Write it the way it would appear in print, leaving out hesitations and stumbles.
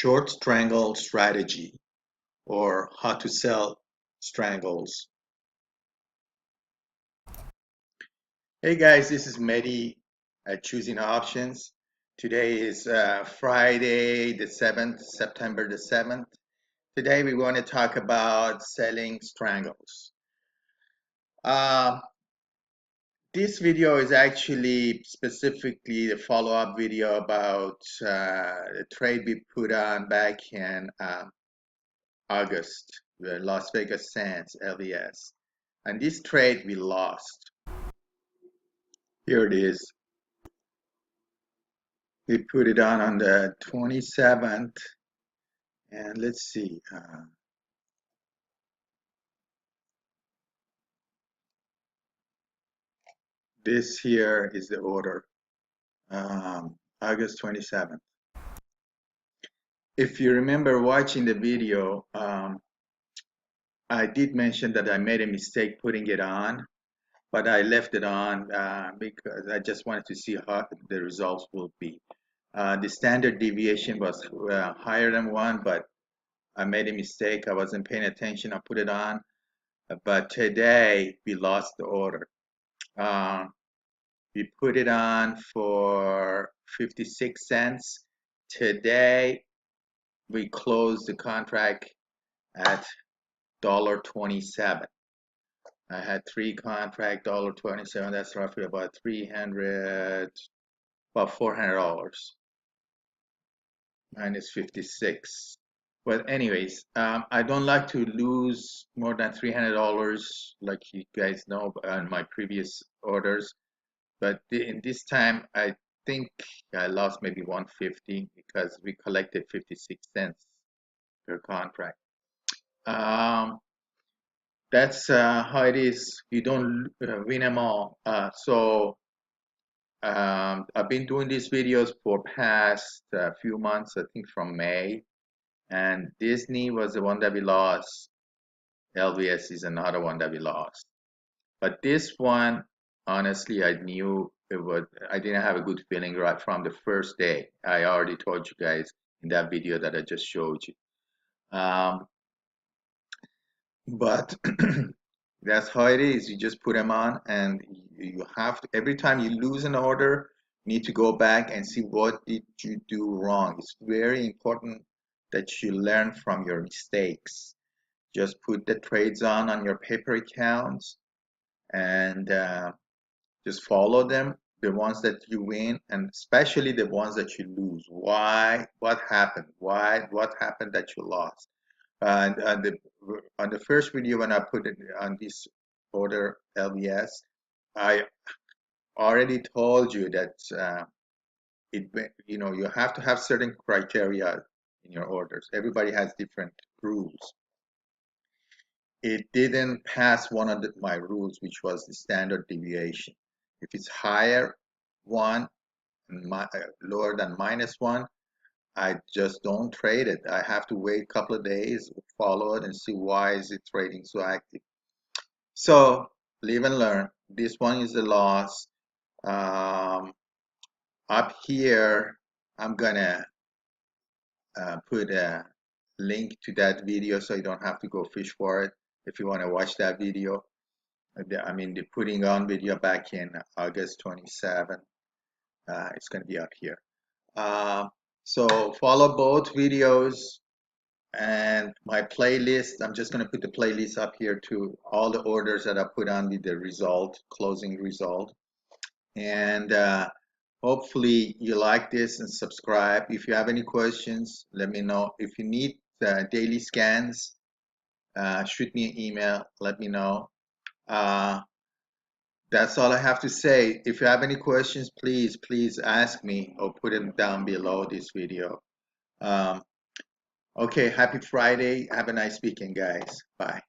Short Strangle Strategy, or how to sell strangles. Hey guys, this is Mehdi at Choosing Options. Today is Friday the 7th, September the 7th. Today we want to talk about selling strangles. This video is actually specifically the follow-up video about the trade we put on back in August, the Las Vegas Sands LVS. And this trade we lost. Here it is. We put it on the 27th, and let's see. This here is the order, August 27th. If you remember watching the video, I did mention that I made a mistake putting it on, but I left it on because I just wanted to see how the results will be. The standard deviation was higher than 1, but I made a mistake. I wasn't paying attention. I put it on. But today we lost the order. We put it on for 56 cents. Today we closed the contract at $1.27. I had 3 contract, $1.27. That's roughly about $400 minus 56. But anyways, I don't like to lose more than $300, like you guys know on my previous orders. But in this time, I think I lost maybe 150 because we collected 56 cents per contract. That's how it is. You don't win them all. I've been doing these videos for past few months, I think from May. And Disney was the one that we lost. LVS is another one that we lost. But this one, honestly, I knew it would. I didn't have a good feeling right from the first day. I already told you guys in that video that I just showed you. But that's how it is. You just put them on, and you have to. Every time you lose an order, you need to go back and see what did you do wrong. It's very important that you learn from your mistakes. Just put the trades on your paper accounts and just follow them, the ones that you win, and especially the ones that you lose. Why? What happened? What happened that you lost? And on the first video when I put it on this order LVS, I already told you that you have to have certain criteria in your orders. Everybody has different rules. It didn't pass one of my rules, which was the standard deviation. If it's higher 1 and lower than -1, I just don't trade it. I have to wait a couple of days, follow it, and see why is it trading so active. So live and learn. This one is a loss. Up here, I'm gonna put a link to that video so you don't have to go fish for it if you want to watch that video. I mean, the putting on video back in August 27. It's going to be up here. So follow both videos and my playlist. I'm just going to put the playlist up here to all the orders that I put on with the result, closing result. And hopefully you like this and subscribe. If you have any questions, let me know. If you need daily scans, shoot me an email, let me know. That's all I have to say. If you have any questions, please ask me or put them down below this video. Okay, happy Friday. Have a nice weekend, guys. Bye.